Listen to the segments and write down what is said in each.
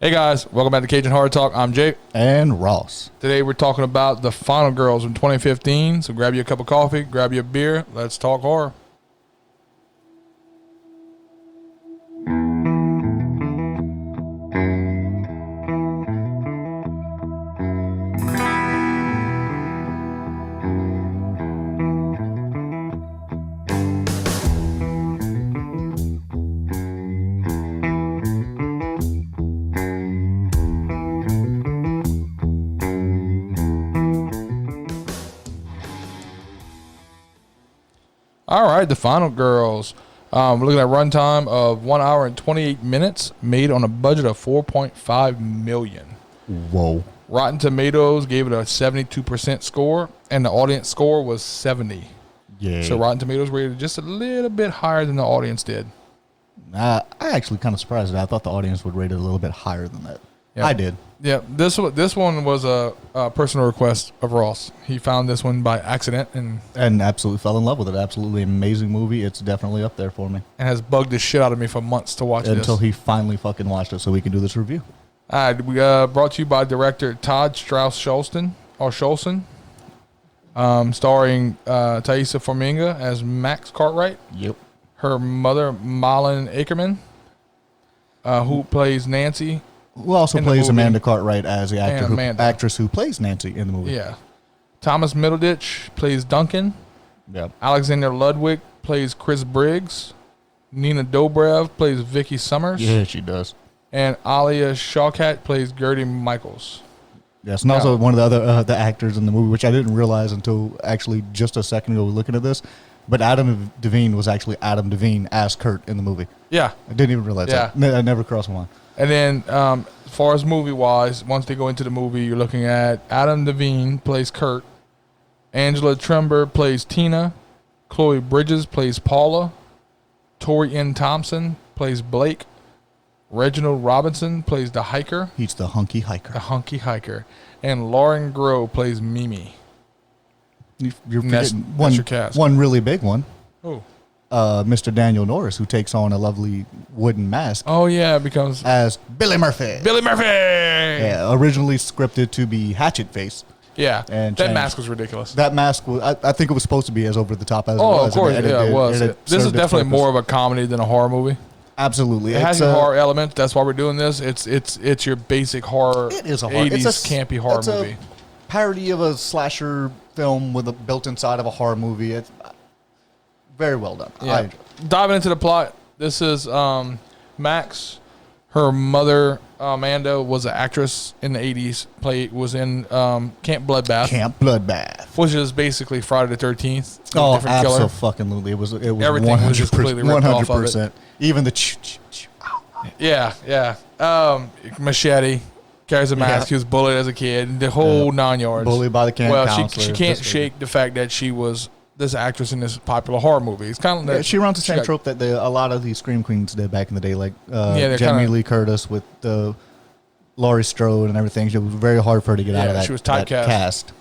Hey guys, welcome back to Cajun Horror Talk. I'm Jake. And Ross. Today we're talking about The Final Girls from 2015. So grab you a cup of coffee, grab you a beer. Let's talk horror. All right, The Final Girls. We're looking at a runtime of 1 hour and 28 minutes, made on a budget of $4.5 million. Whoa. Rotten Tomatoes gave it a 72% score, and the audience score was 70. Yeah. So Rotten Tomatoes rated just a little bit higher than the audience did. I actually kind of surprised that. I thought the audience would rate it a little bit higher than that. Yeah. I did. Yeah, this one was a personal request of Ross. He found this one by accident and absolutely fell in love with it. Absolutely amazing movie. It's definitely up there for me. has bugged the shit out of me for months to watch Until this. he finally fucking watched it so we can do this review. All right, we brought to you by director Todd Strauss-Scholson, starring Thaisa Farmiga as Max Cartwright. Yep. Her mother, Malin Akerman, who plays Nancy. Who also in the plays movie. Amanda Cartwright as the actress who plays Nancy in the movie. Yeah. Thomas Middleditch plays Duncan. Yep. Alexander Ludwig plays Chris Briggs. Nina Dobrev plays Vicky Summers. Yeah, she does. And Alia Shawkat plays Gertie Michaels. Yes, and also one of the other the actors in the movie, which I didn't realize until actually just a second ago looking at this, but Adam Devine was actually Adam Devine as Kurt in the movie. Yeah. I didn't even realize that. I never crossed my mind. And then, as far as movie-wise, once they go into the movie, you're looking at Adam Devine plays Kurt, Angela Trember plays Tina, Chloe Bridges plays Paula, Tori N. Thompson plays Blake, Reginald Robinson plays the hiker, He's the hunky hiker. and Lauren Groh plays Mimi. You're That's forgetting your cast. one really big one. Oh. Mr. Daniel Norris, who takes on a lovely wooden mask Oh, yeah, it becomes as Billy Murphy. Billy Murphy! Yeah, originally scripted to be Hatchet Face. Yeah, And that changed. mask was ridiculous. That mask was, I think it was supposed to be as over the top as it was. Oh, of course, and it was. and it This is served its definitely purpose. more of a comedy than a horror movie. Absolutely. It has It's your a- horror elements. That's why we're doing this. It's your basic horror. It is a horror. 80s It's campy horror it's movie. A parody of a slasher film with a built inside of a horror movie. It's very well done. I Yeah. enjoy it. Diving into the plot, this is Max. Her mother Amanda was an actress in the 80s. Was in Camp Bloodbath, Camp Bloodbath. which is basically Friday the 13th. Oh, different killer. absolutely! It was Everything was just 100%. completely ripped off of it. 100%. Even the Yeah. Machete carries a mask. Yeah. He was bullied as a kid. The whole 9 yards. bullied by the camp Well, counselor. she can't This- shake the fact that she was this actress in this popular horror movie. It's kind of Yeah, she runs the same got- trope that a lot of these Scream Queens did back in the day, like they're Jamie kinda- Lee Curtis with Laurie Strode and everything. It was very hard for her to get out of that, she was that typecast. cast.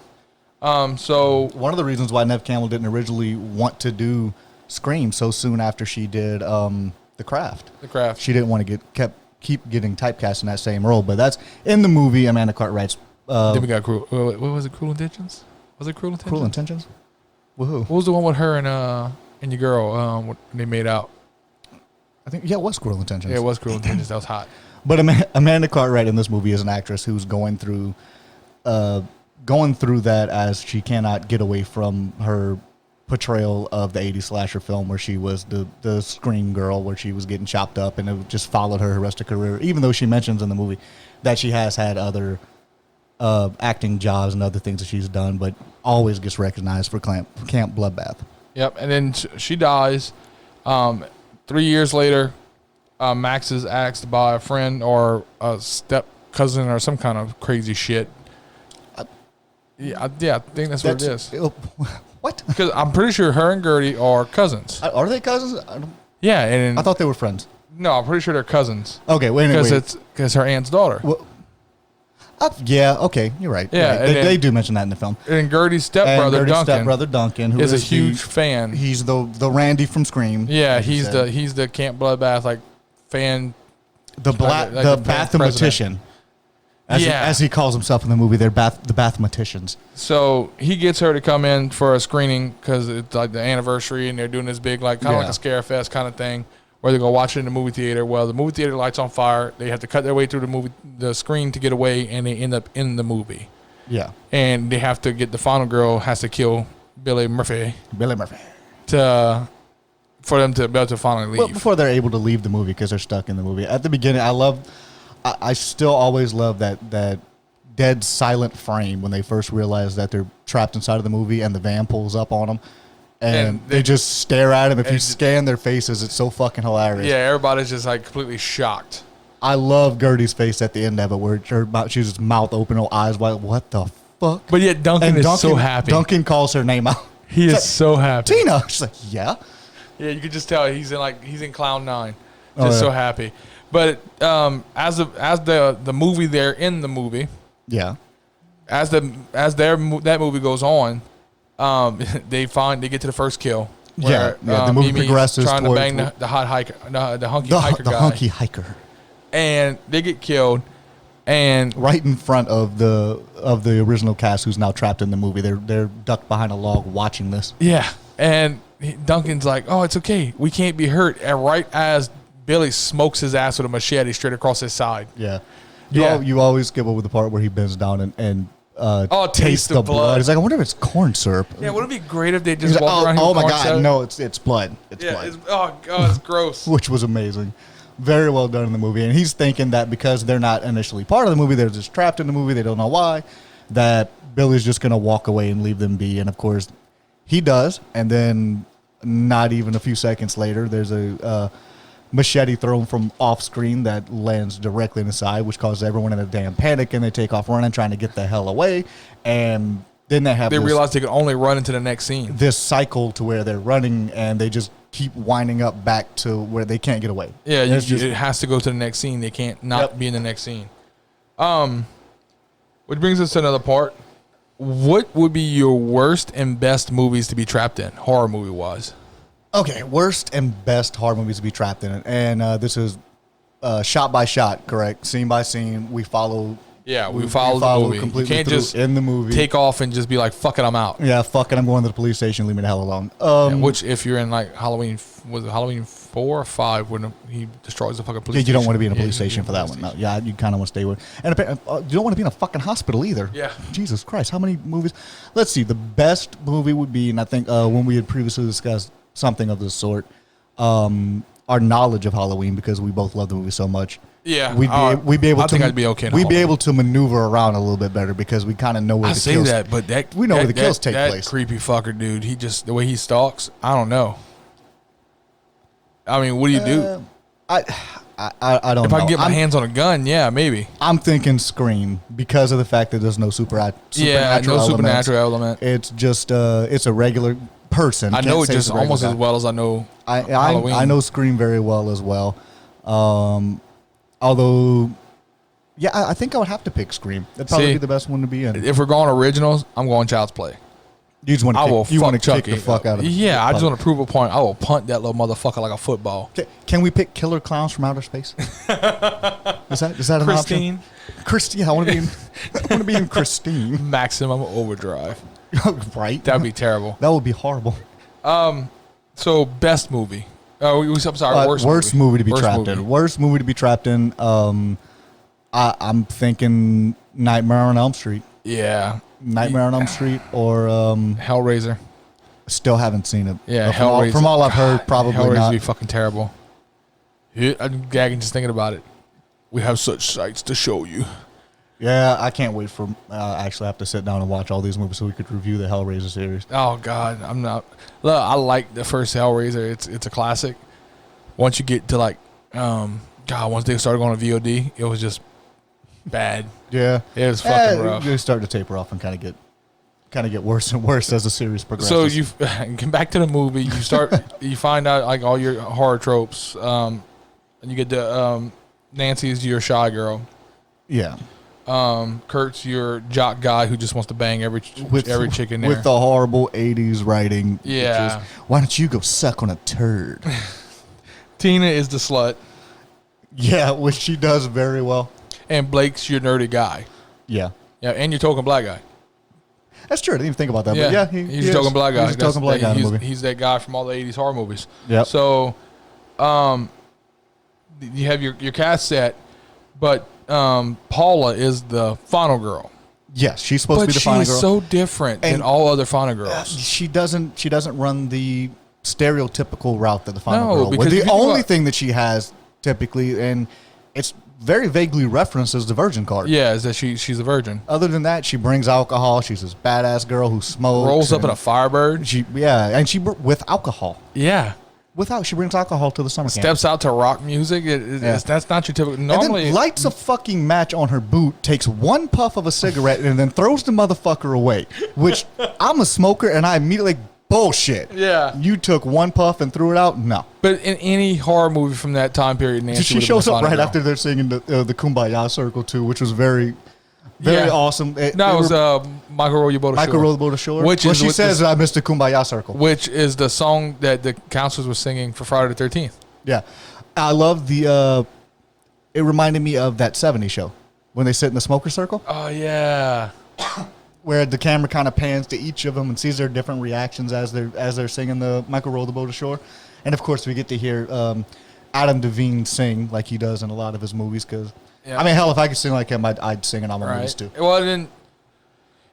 So One of the reasons why Neve Campbell didn't originally want to do Scream so soon after she did The Craft. The Craft. She didn't want to keep getting typecast in that same role, but that's in the movie. Amanda Cartwright's Then we got Cruel. What was it? Cruel Intentions? Was it Cruel Intentions? Cruel Intentions. Woohoo! What was the one with her and your girl when they made out? I think it was Cruel Intentions. Yeah, it was Cruel Intentions. That was hot. But Amanda Cartwright in this movie is an actress who's going through that as she cannot get away from her portrayal of the 80s slasher film where she was the scream girl, where she was getting chopped up, and it just followed her rest of her career, even though she mentions in the movie that she has had other acting jobs and other things that she's done, but always gets recognized for Camp Bloodbath. Yep. And then she dies. 3 years later, Max is asked by a friend or a step cousin or some kind of crazy shit. I think that's what it is. What? Because I'm pretty sure her and Gertie are cousins. Are they cousins? Yeah, and I thought they were friends. no, I'm pretty sure they're cousins. Okay, wait. Because her aunt's daughter. Well, yeah, okay, you're right. Yeah, Right. and They do mention that in the film. And Gertie's And stepbrother Gertie's Duncan stepbrother Duncan, who is a the- huge fan. He's the Randy from Scream. Yeah, like you he's said. the Camp Bloodbath like fan the mathematician, as he calls himself in the movie. They're the mathematicians. So he gets her to come in for a screening because it's like the anniversary, and they're doing this big, like kind of like a scare fest kind of thing, where they go watch it in the movie theater. Well, the movie theater lights on fire. They have to cut their way through the screen to get away, and they end up in the movie. Yeah, and they have to get the final girl has to kill Billy Murphy for them to be able to finally leave. Well, before they're able to leave the movie because they're stuck in the movie. At the beginning, I still always love that dead silent frame when they first realize that they're trapped inside of the movie and the van pulls up on them. And they just stare at him. If you scan their faces, it's so fucking hilarious. Yeah, everybody's just like completely shocked. I love Gertie's face at the end of it where she's just mouth open, her eyes wide. What the fuck? But yet Duncan is so happy. Duncan calls her name out. He is so happy. Tina. She's like, yeah. Yeah, you could just tell he's in cloud nine, just so happy. But as the movie, they're in the movie. Yeah. That movie goes on, they get to the first kill. Where, the movie progresses trying to bang the hot hiker, the hunky hiker guy. The hunky hiker. And they get killed, and right in front of the original cast, who's now trapped in the movie. They're ducked behind a log watching this. Yeah, and Duncan's like, "Oh, it's okay. We can't be hurt." And right as Billy smokes his ass with a machete straight across his side. Yeah. You always skip over the part where he bends down and tastes the blood. He's like, I wonder if it's corn syrup. Yeah, wouldn't it be great if they just walked around? Oh my god, no, it's blood. It's blood. It's gross. Which was amazing. Very well done in the movie. And he's thinking that because they're not initially part of the movie, they're just trapped in the movie, they don't know why, that Billy's just going to walk away and leave them be. And of course, he does. And then not even a few seconds later, there's a machete thrown from off screen that lands directly in the side, which causes everyone in a damn panic, and they take off running, trying to get the hell away. And then they realize they can only run into the next scene. This cycle to where they're running and they just keep winding up back to where they can't get away. Yeah, it has to go to the next scene. They can't not be in the next scene. Which brings us to another part. What would be your worst and best movies to be trapped in, horror movie wise? Okay, worst and best horror movies to be trapped in. And this is shot by shot, correct? Scene by scene. We follow. Yeah, we follow the movie. Completely. You can't just in the movie take off and just be like, "Fuck it, I'm out." Yeah, fuck it, I'm going to the police station. Leave me the hell alone. Which, if you're in like Halloween 4 or 5 when he destroys the fucking police station. You don't want to be in a police station for that one. No, yeah, you kind of want to stay with. And you don't want to be in a fucking hospital either. Yeah. Jesus Christ, how many movies? Let's see. The best movie would be, and I think when we had previously discussed something of this sort, our knowledge of Halloween, because we both love the movie so much. Yeah, we'd be able to. I think I'd be okay. We'd be able to maneuver around a little bit better because we kind of know where the kills. I say that, but we know where the kills take place. That creepy fucker, dude. The way he stalks. I don't know. I mean, what do you do? I don't know. If I can get my hands on a gun, yeah, maybe. I'm thinking Scream because of the fact that there's no supernatural element. It's just it's a regular person. I know it just almost as well as I know Halloween. I know Scream very well as well. Although, yeah, I think I would have to pick Scream. That'd probably be the best one to be in. If we're going originals, I'm going Child's Play. You just want to kick the fuck out of it. Yeah, I just want to prove a point. I will punt that little motherfucker like a football. Can we pick Killer Clowns from Outer Space? Is that an option? Christine, I want to be in Christine. Maximum Overdrive. Right? That'd be terrible. That would be horrible. So best movie. I'm sorry, worst movie to be trapped in. Worst movie to be trapped in. I'm thinking Nightmare on Elm Street. Yeah. Nightmare on Elm Street or Hellraiser. Still haven't seen it. Yeah, Hellraiser. From all I've heard, probably Hellraiser not. Would be fucking terrible. I'm gagging just thinking about it. We have such sights to show you. Yeah, I can't wait for actually have to sit down and watch all these movies so we could review the Hellraiser series. Oh God, I'm not. Look, I like the first Hellraiser. It's a classic. Once you get to once they started going to VOD, it was just bad. Yeah, it was fucking rough. You start to taper off and kind of get worse and worse as the series progresses. So you get back to the movie. You find out like all your horror tropes, and you get to Nancy's your shy girl. Yeah. Kurt's your jock guy who just wants to bang every chick in there with the horrible 80s writing. Yeah. Why don't you go suck on a turd? Tina is the slut. Yeah, which she does very well. And Blake's your nerdy guy. Yeah. Yeah, and your token black guy. That's true. I didn't even think about that. But yeah, he's a token black guy. He's a token black guy in the movie. He's that guy from all the 80s horror movies. Yep. So, you have your cast set, but Paula is the final girl. Yes, she's supposed to be the final girl. But she's so different than all other final girls. She doesn't run the stereotypical route that the final girl would. because The only thing that she has typically, and it's very vaguely referenced as the virgin card. Yeah, is that she's a virgin. Other than that, she brings alcohol. She's this badass girl who smokes. Rolls up in a Firebird. And she with alcohol. Yeah. She brings alcohol to the summer camp. Steps out to rock music. That's not your typical. Normally, and then lights a fucking match on her boot, takes one puff of a cigarette, and then throws the motherfucker away. Which I'm a smoker, and I immediately bullshit. Yeah. You took one puff and threw it out? No. But in any horror movie from that time period, Nancy She shows up right after they're singing the Kumbaya Circle too, which was very awesome. It was Michael Roll Your Boat Ashore. Michael Roll Your Boat Ashore. Which she says, "I missed the Kumbaya Circle," which is the song that the counselors were singing for Friday the 13th. Yeah, I love the. It reminded me of that '70s show when they sit in the smoker circle. Oh yeah. Where the camera kind of pans to each of them and sees their different reactions as they're singing the Michael Roll the Boat Ashore, and of course we get to hear Adam Devine sing like he does in a lot of his movies. Because I mean, hell, if I could sing like him, I'd sing in all my movies too. Well, then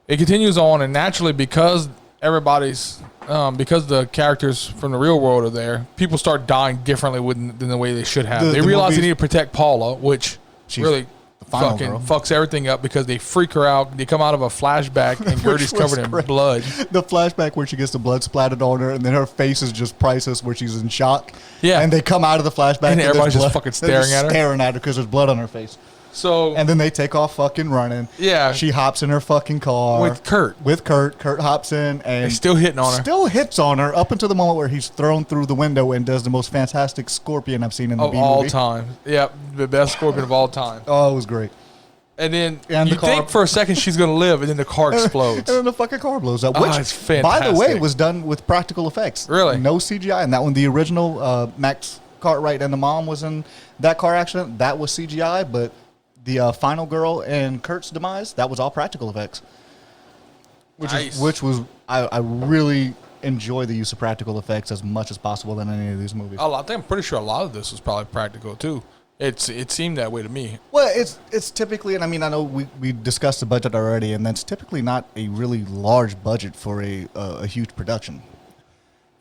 it continues on, and naturally because everybody's because the characters from the real world are there, people start dying differently than the way they should have. They realize they need to protect Paula, which really fucking fucks everything up because they freak her out. They come out of a flashback and Gertie's covered in blood. The flashback where she gets the blood splattered on her and then her face is just priceless where she's in shock. Yeah. And they come out of the flashback and everybody's just fucking staring at her. Staring at her because there's blood on her face. So and then they take off fucking running. Yeah. She hops in her fucking car. With Kurt. Kurt hops in and he's still hitting on her. Still hits on her up until the moment where he's thrown through the window and does the most fantastic scorpion I've seen in the B movie. Of all time. Yep. The best scorpion of all time. Oh, it was great. And then you think for a second she's going to live, and then the car explodes. And then the fucking car blows up. Which, it's fantastic. by the way, was done with practical effects. Really? No CGI. And that one, the original Max Cartwright and the mom was in that car accident. That was CGI, but the final girl and Kurt's demise, that was all practical effects. Which was I really enjoy the use of practical effects as much as possible in any of these movies. I'm pretty sure a lot of this was probably practical too. It seemed that way to me. Well, it's typically, and I mean, I know we discussed the budget already, and that's typically not a really large budget for a huge production.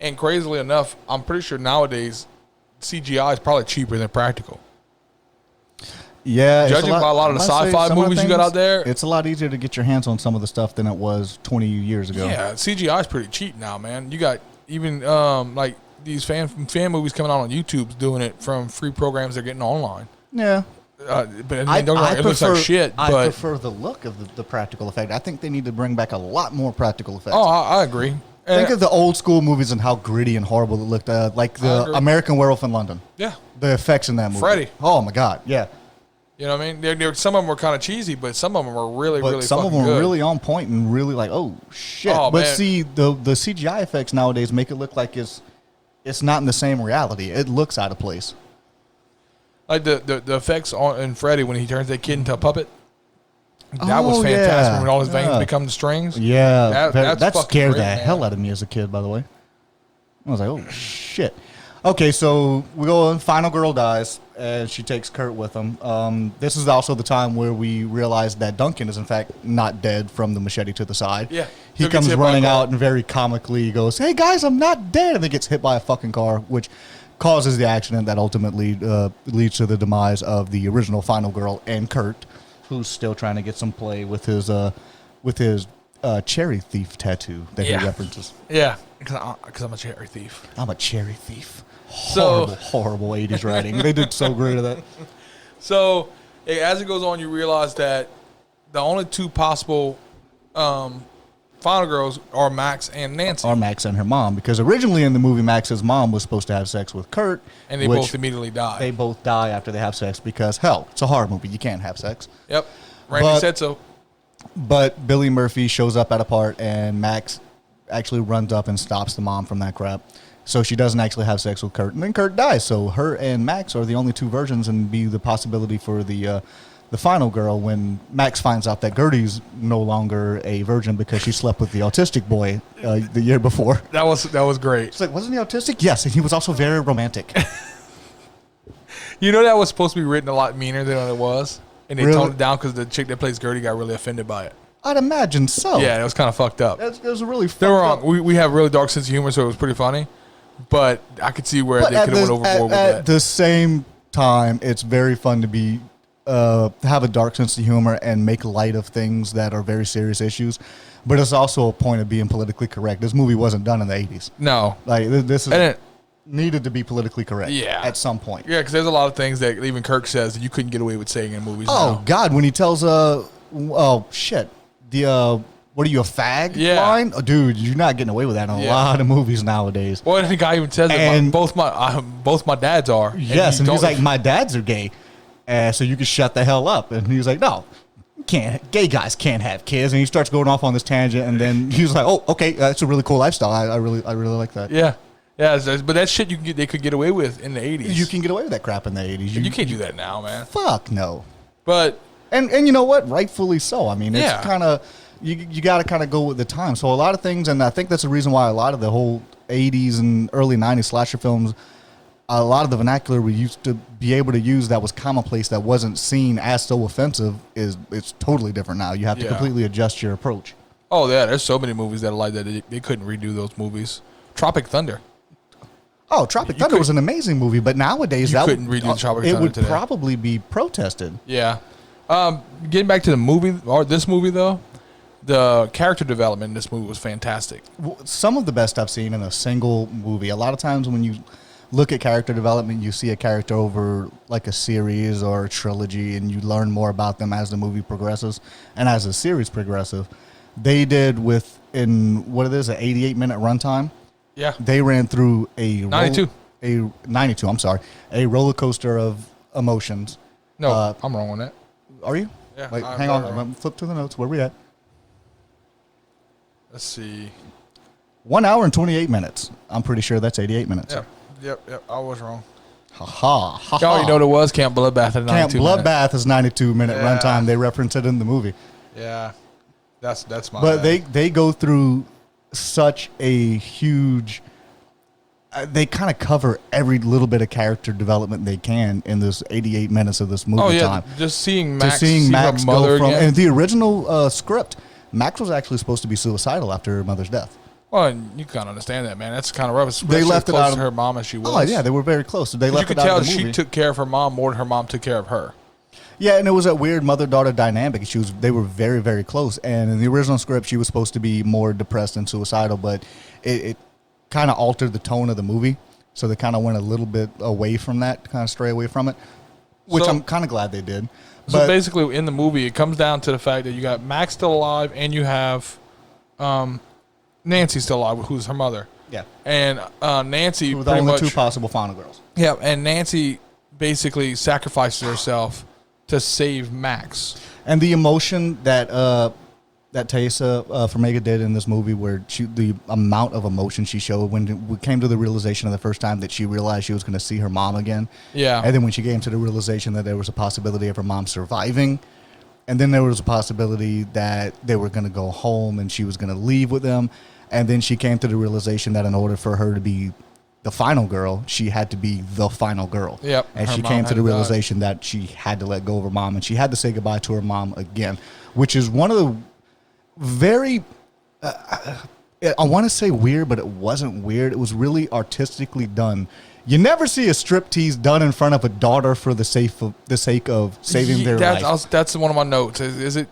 And crazily enough, I'm pretty sure nowadays CGI is probably cheaper than practical. Yeah, judging by a lot of the sci-fi movies you got out there, it's a lot easier to get your hands on some of the stuff than it was 20 years ago. Yeah, CGI is pretty cheap now, man. You got even like these fan movies coming out on YouTube doing it from free programs they're getting online. Yeah. But I mean, it looks like shit. I but prefer the look of the practical effect. I think they need to bring back a lot more practical effects. Oh, I agree. Think of the old school movies and how gritty and horrible it looked. Like the American Werewolf in London. Yeah. The effects in that movie. Freddy. Oh, my God. Yeah. You know what I mean? Some of them were kind of cheesy, but some of them were really some fucking of them good. were really on point and really like, oh, shit. Oh, but man. see, the CGI effects nowadays make it look like it's not in the same reality. It looks out of place. Like the effects in Freddy when he turns that kid into a puppet. That was fantastic. Yeah. When all his veins become the strings. Yeah. That scared the great, hell out of me as a kid, by the way. I was like, oh, shit. Okay, so we go on. Final girl dies, and she takes Kurt with them. This is also the time where we realize that Duncan is, in fact, not dead from the machete to the side. Yeah. He comes running out and very comically goes, hey, guys, I'm not dead. And then gets hit by a fucking car, which causes the accident that ultimately leads to the demise of the original final girl and Kurt, who's still trying to get some play with his cherry thief tattoo that he references. Yeah, because I'm a cherry thief. I'm a cherry thief. Horrible 80s writing. They did so great at that. So, as it goes on, you realize that the only two possible final girls are Max and Nancy. Or Max and her mom. Because originally in the movie, Max's mom was supposed to have sex with Kurt. And they both immediately die. They both die after they have sex because, hell, it's a horror movie. You can't have sex. Yep. Randy said so. But Billy Murphy shows up at a part, and Max actually runs up and stops the mom from that crap. So she doesn't actually have sex with Kurt, and then Kurt dies. So her and Max are the only two virgins, and be the possibility for the final girl when Max finds out that Gertie's no longer a virgin because she slept with the autistic boy the year before. That was great. It's like, wasn't he autistic? Yes, and he was also very romantic. You know that was supposed to be written a lot meaner than it was, and they Really? toned it down because the chick that plays Gertie got really offended by it. I'd imagine so. Yeah, it was kind of fucked up. It was really fucked They were up. wrong. We have really dark sense of humor, so it was pretty funny. But I could see where But they at could have went overboard with at that. the same time, it's very fun to be have a dark sense of humor and make light of things that are very serious issues. But it's also a point of being politically correct. This movie wasn't done in the 80s. No. Like this is And it, needed to be politically correct. Yeah. At some point. yeah, because there's a lot of things that even Kirk says that you couldn't get away with saying in movies Oh now. God, when he tells oh shit, the what are you, a fag Yeah. line? Oh, dude, you're not getting away with that in a Yeah. lot of movies nowadays. Well, and the guy even says that And- both my dads are. Yes, and you he's don't- like, my dads are gay, so you can shut the hell up. And he was like, no, you can't. Gay guys can't have kids. And he starts going off on this tangent, and then he was like, oh, okay, that's a really cool lifestyle. I really like that. yeah, yeah, but that shit they could get away with in the 80s. You can get away with that crap in the 80s. You can't do that now, man. Fuck no. But And you know what? Rightfully so. I mean, it's Yeah. kind of you got to kind of go with the time. So a lot of things, and I think that's the reason why a lot of the whole 80s and early 90s slasher films, a lot of the vernacular we used to be able to use that was commonplace, that wasn't seen as so offensive, it's totally different now. You have to Yeah. completely adjust your approach. oh yeah, there's so many movies that are like that. They couldn't redo those movies. Tropic Thunder. Oh, Tropic Thunder was an amazing movie, but nowadays You that couldn't redo Tropic it Thunder would today. probably be protested. Yeah. Getting back to the movie or this movie though, the character development in this movie was fantastic. Some of the best I've seen in a single movie. A lot of times when you look at character development, you see a character over like a series or a trilogy, and you learn more about them as the movie progresses and as the series progresses. They did within what it is, an 88-minute runtime. Yeah. They ran through a 92. a 92. I'm sorry, a roller coaster of emotions. No, I'm wrong on that. Are you? Yeah, Wait, I'm hang on. very I'm wrong. gonna flip to the notes. Where we at? Let's see. 1 hour and 28 minutes. I'm pretty sure that's 88 minutes. Yep. I was wrong. Ha ha ha. Y'all, you know what it was? Camp Bloodbath at 92 Camp minutes. Bloodbath is 92-minute Yeah. runtime. They reference it in the movie. Yeah. That's my But bad. they go through such a huge they kind of cover every little bit of character development they can in this 88 minutes of this movie Oh yeah, time. just seeing To Max, seeing see Max her mother go from again. and the original script, Max was actually supposed to be suicidal after her mother's death. Well, and you kind of understand that, man. That's kind of rough. They Especially left it close out to of- her mom as she was. Oh yeah, they were very close. They you left could it out tell of the movie. she took care of her mom more than her mom took care of her. Yeah, and it was that weird mother-daughter dynamic. They were very, very close. And in the original script, she was supposed to be more depressed and suicidal, but it kind of altered the tone of the movie. So they kind of went a little bit away from that, kind of stray away from it, which So- I'm kind of glad they did. So But basically, in the movie, it comes down to the fact that you got Max still alive and you have Nancy still alive, who's her mother. yeah, And Nancy with the pretty only much, two possible final girls. yeah, and Nancy basically sacrifices herself to save Max. And the emotion that that Taysa Farmiga did in this movie, where the amount of emotion she showed when we came to the realization of the first time that she realized she was going to see her mom again. Yeah. And then when she came to the realization that there was a possibility of her mom surviving, and then there was a possibility that they were going to go home and she was going to leave with them. And then she came to the realization that in order for her to be the final girl, she had to be the final girl. Yep. And Her she mom came had to the to die. realization that she had to let go of her mom, and she had to say goodbye to her mom again, which is one of the very I want to say weird, but it wasn't weird. It was really artistically done. You never see a striptease done in front of a daughter for the sake of saving their life. That's one of my notes. Is it?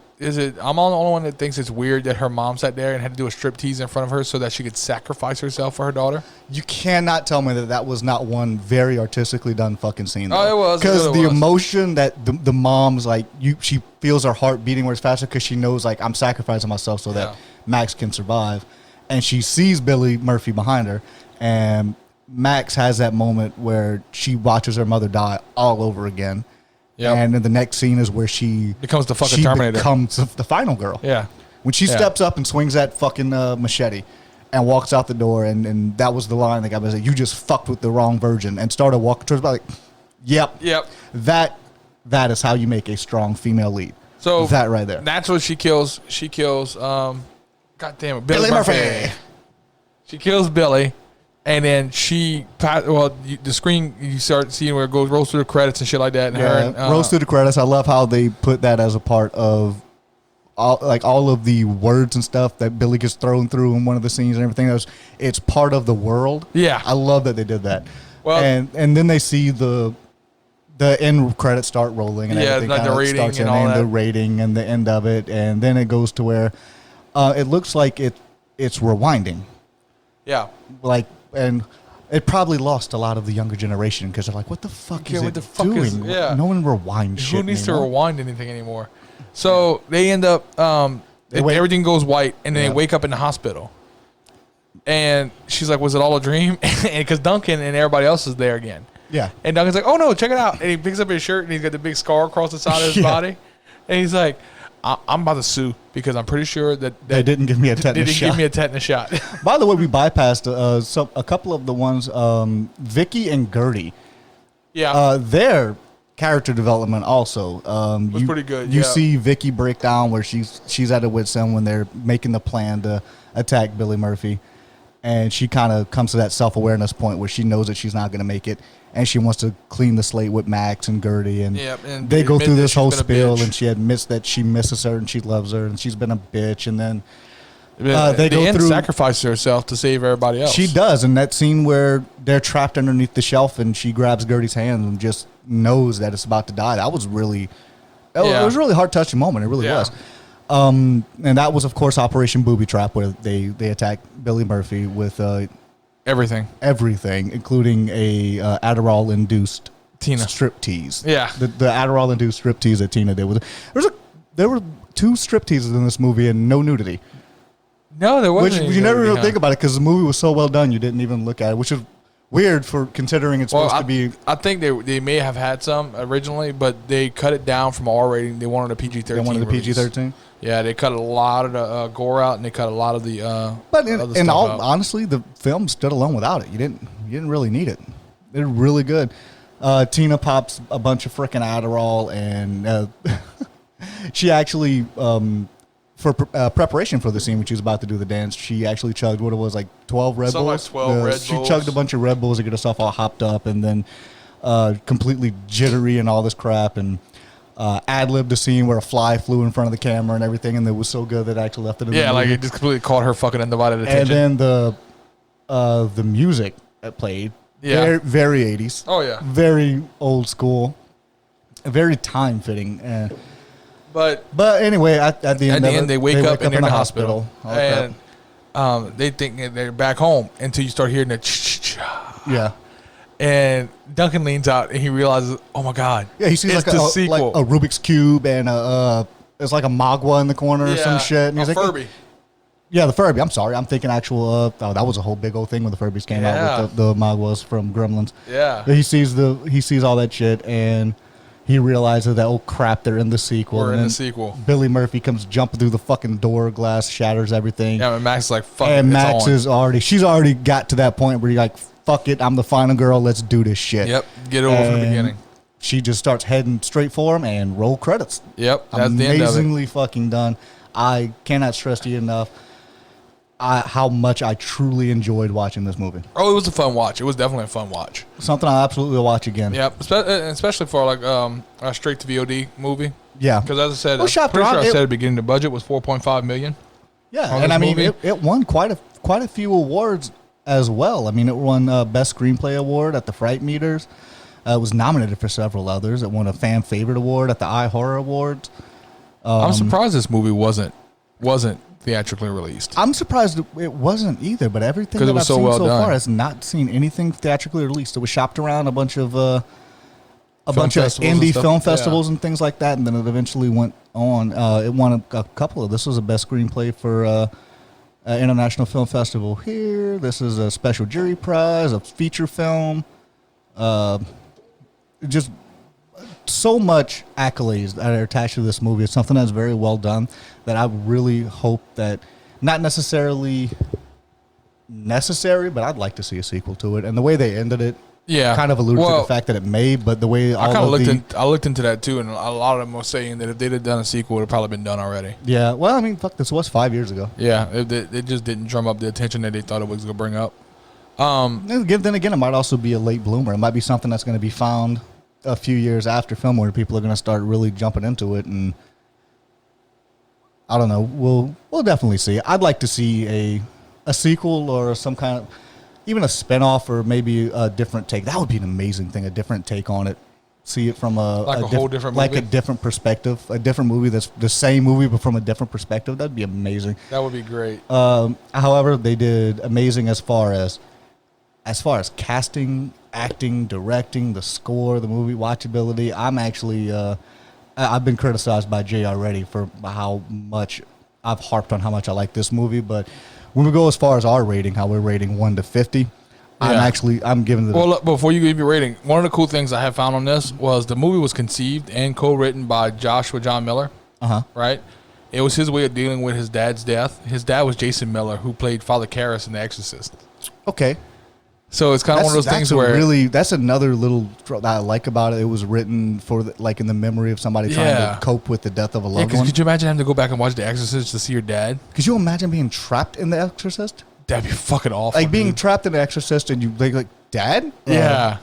I'm the only one that thinks it's weird that her mom sat there and had to do a striptease in front of her so that she could sacrifice herself for her daughter. You cannot tell me that was not one very artistically done fucking scene. Oh, it was. Because It the was. emotion that the mom's like, she feels her heart beating where it's faster because she knows, like, I'm sacrificing myself so that Yeah. Max can survive. And she sees Billy Murphy behind her. And Max has that moment where she watches her mother die all over again. Yep. And then the next scene is where she Becomes the fucking she Terminator. becomes the final girl. Yeah. When she Yeah. steps up and swings that fucking machete, and walks out the door, and that was the line that got me. Like, you just fucked with the wrong virgin, and started walking towards me. Like, yep. That is how you make a strong female lead. So that right there. That's what she kills. She kills. God damn it, Billy Murphy. She kills Billy, and then the screen, you start seeing where it rolls through the credits and shit like that. And rolls through the credits. I love how they put that as a part of all of the words and stuff that Billy gets thrown through in one of the scenes and everything. It's part of the world. Yeah, I love that they did that. Well, and then they see the end credits start rolling and everything. Like the rating starts and all that. The rating and the end of it, and then it goes to where it looks like it's rewinding. Yeah. And it probably lost a lot of the younger generation because they're like, "What the fuck is it doing?" No one rewinds shit. Who needs anymore. to rewind anything anymore? So they end up, everything goes white, and then they wake up in the hospital. And she's like, "Was it all a dream?" Because Duncan and everybody else is there again. Yeah. And Duncan's like, "Oh no, check it out!" And he picks up his shirt, and he's got the big scar across the side of his body. And he's like, I'm about to sue because I'm pretty sure that they didn't give me a tetanus shot. Give me a tetanus shot. By the way, we bypassed a couple of the ones, Vicky and Gertie. Yeah. Their character development also was pretty good. You see Vicky break down where she's at a wit's end when they're making the plan to attack Billy Murphy, and she kind of comes to that self-awareness point where she knows that she's not going to make it. And she wants to clean the slate with Max and Gertie, and they go through this whole spiel, and she admits that she misses her and she loves her, and she's been a bitch. And then they go through, sacrifices herself to save everybody else. She does, in that scene where they're trapped underneath the shelf, and she grabs Gertie's hand and just knows that it's about to die. That was really, it was a really heart touching moment. It really was. And that was, of course, Operation Booby Trap, where they attack Billy Murphy with everything, including a Adderall-induced Tina striptease. Yeah, the Adderall-induced striptease that Tina did. There were 2 stripteases in this movie and no nudity. No, there wasn't. Which you never really think about it because the movie was so well done, you didn't even look at it, which is weird for considering it's supposed to be. I think they may have had some originally, but they cut it down from R rating. They wanted a PG-13. They wanted a PG-13. Yeah, they cut a lot of the gore out, and they cut a lot of the. But in all honestly, the film stood alone without it. You didn't really need it. They're really good. Tina pops a bunch of freaking Adderall, and she actually, for preparation for the scene when she was about to do the dance, she actually chugged what it was, like 12 Red Bulls. Like 12 Red Bulls. She chugged a bunch of Red Bulls to get herself all hopped up, and then completely jittery and all this crap, and ad-libbed a scene where a fly flew in front of the camera and everything, and it was so good that I actually left it in the movie. like it just completely caught her fucking undivided attention. And then the music that played, very, very 80s. Oh, yeah. Very old school. Very time-fitting. But anyway, at the end, they wake up and they're in the hospital. And they think they're back home until you start hearing the yeah. And Duncan leans out and he realizes, oh my God. Yeah, he sees like a Rubik's Cube and it's like a Magua in the corner or some shit. And he's like, Furby. Yeah, the Furby. I'm sorry. I'm thinking actual. That was a whole big old thing when the Furbies came out with the Maguas from Gremlins. Yeah. But he sees all that shit and he realizes that, oh crap, they're in the sequel. We're in the sequel. Billy Murphy comes jumping through the fucking door, glass shatters everything. Yeah, and Max is like, fuck it. And Max she's already got to that point where you're like, fuck it, I'm the final girl, let's do this shit. Yep, get it over from the beginning. She just starts heading straight for him and roll credits. Yep, that's the end of it. Amazingly fucking done. I cannot stress to you enough how much I truly enjoyed watching this movie. Oh, it was a fun watch. It was definitely a fun watch. Something I absolutely will watch again. Yep, especially for like a straight to VOD movie. Yeah, because as I said, I said at the beginning, the budget was $4.5 million. Yeah, and I mean it won quite a few awards as well. I mean, it won Best Screenplay Award at the Fright Meters. It was nominated for several others. It won a Fan Favorite Award at the iHorror Awards. I'm surprised this movie wasn't theatrically released. I'm surprised it wasn't either, but everything that I've seen so far has not seen anything theatrically released. It was shopped around a bunch of indie film festivals and things like that, and then it eventually went on. It won a couple of. This was a Best Screenplay for International Film Festival here. This is a special jury prize, a feature film. Just so much accolades that are attached to this movie. It's something that's very well done that I really hope that not necessarily necessary, but I'd like to see a sequel to it. And the way they ended it, Yeah, kind of alluded to Well, the fact that it may. But the way I all kind of of looked the I looked into that too, and a lot of them were saying that if they'd have done a sequel, it would have probably been done already. yeah, well, I mean, fuck, this was 5 years ago. Yeah, it just didn't drum up the attention that they thought it was going to bring up. Then again, it might also be a late bloomer. It might be something that's going to be found a few years after film, where people are going to start really jumping into it. And I don't know. We'll definitely see. I'd like to see a sequel or some kind of, even a spinoff, or maybe a different take. That would be an amazing thing. A different take on it. See it from Like a whole different like movie? a different perspective. A different movie that's the same movie but from a different perspective. That'd be amazing. That would be great. However, they did amazing as far as casting, acting, directing, the score, the movie watchability. I'm actually I've been criticized by Jay already for how much I've harped on how much I like this movie, but when we go as far as our rating, how we're rating 1 to 50, Yeah. I'm giving it. Well, look, before you give your rating, one of the cool things I have found on this was the movie was conceived and co-written by Joshua John Miller, right? It was his way of dealing with his dad's death. His dad was Jason Miller, who played Father Karras in The Exorcist. Okay. So it's kind of one of those things where that's another little that I like about it. It was written for like in the memory of somebody trying Yeah. to cope with the death of a yeah, loved because one. could you imagine having to go back and watch The Exorcist to see your dad? Could you imagine being trapped in The Exorcist? That'd be fucking awful. Like being dude. trapped in The Exorcist and you like Dad? Yeah.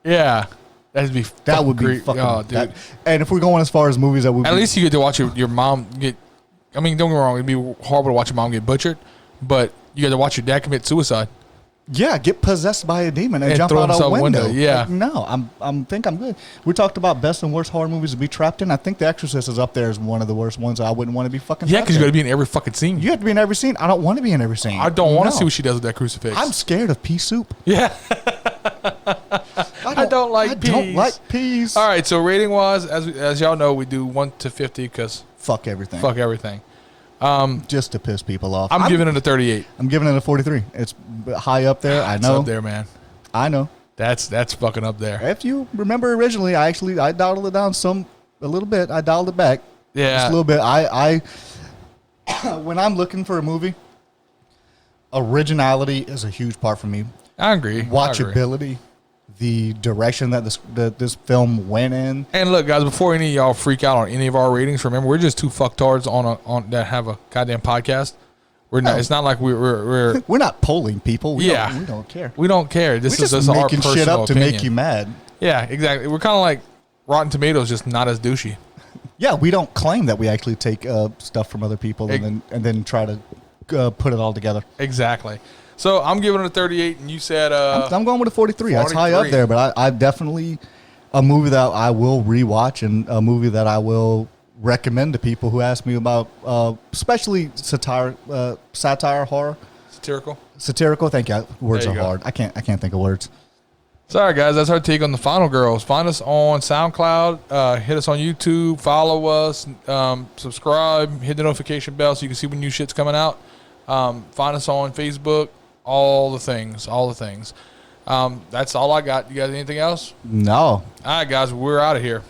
Yeah. That'd be That fucking would be great. fucking. Oh, dude. And if we're going as far as movies that would At be, least you get to watch your mom get. I mean, don't get me wrong. It'd be horrible to watch your mom get butchered, but you get to watch your dad commit suicide. yeah, get possessed by a demon and And jump throw out a himself window. window, yeah. Like, no, I'm think I'm good. We talked about best and worst horror movies to be trapped in. I think The Exorcist is up there as one of the worst ones. I wouldn't want to be fucking. Yeah, trapped because you got to in. be in every fucking scene. You have to be in every scene. I don't want to be in every scene. I don't want to No. see what she does with that crucifix. I'm scared of pea soup. yeah. I don't like I don't peas. like peas. All right. So rating wise, as y'all know, we do 1 to 50 because Fuck everything. fuck everything. Just to piss people off. I'm giving it a 38. I'm giving it a 43. It's high up there. I It's know. up there, man. I know. That's fucking up there. If you remember originally, I dialed it down a little bit. I dialed it back Yeah. just a little bit. I when I'm looking for a movie, originality is a huge part for me. I agree. Watchability, the direction that this film went in. And look, guys, before any of y'all freak out on any of our ratings, remember we're just two fucktards on that have a goddamn podcast. We're not. Oh. It's not like we're We're not polling people. We Yeah. don't care. we don't care. This We're is just our making personal shit up to opinion. make you mad. Yeah, exactly. We're kind of like Rotten Tomatoes, just not as douchey. Yeah, we don't claim that we actually take stuff from other people and then try to put it all together. Exactly. So I'm giving it a 38, and you said I'm going with a 43. That's high up 43. there, but I definitely a movie that I will rewatch and a movie that I will recommend to people who ask me about, especially satire horror, satirical. Thank you. Words There are you go. hard. I can't think of words. Sorry, guys. That's our take on the Final Girls. Find us on SoundCloud. Hit us on YouTube. Follow us. Subscribe. Hit the notification bell so you can see when new shit's coming out. Find us on Facebook. All the things. That's all I got. You got anything else? No. All right, guys. We're out of here.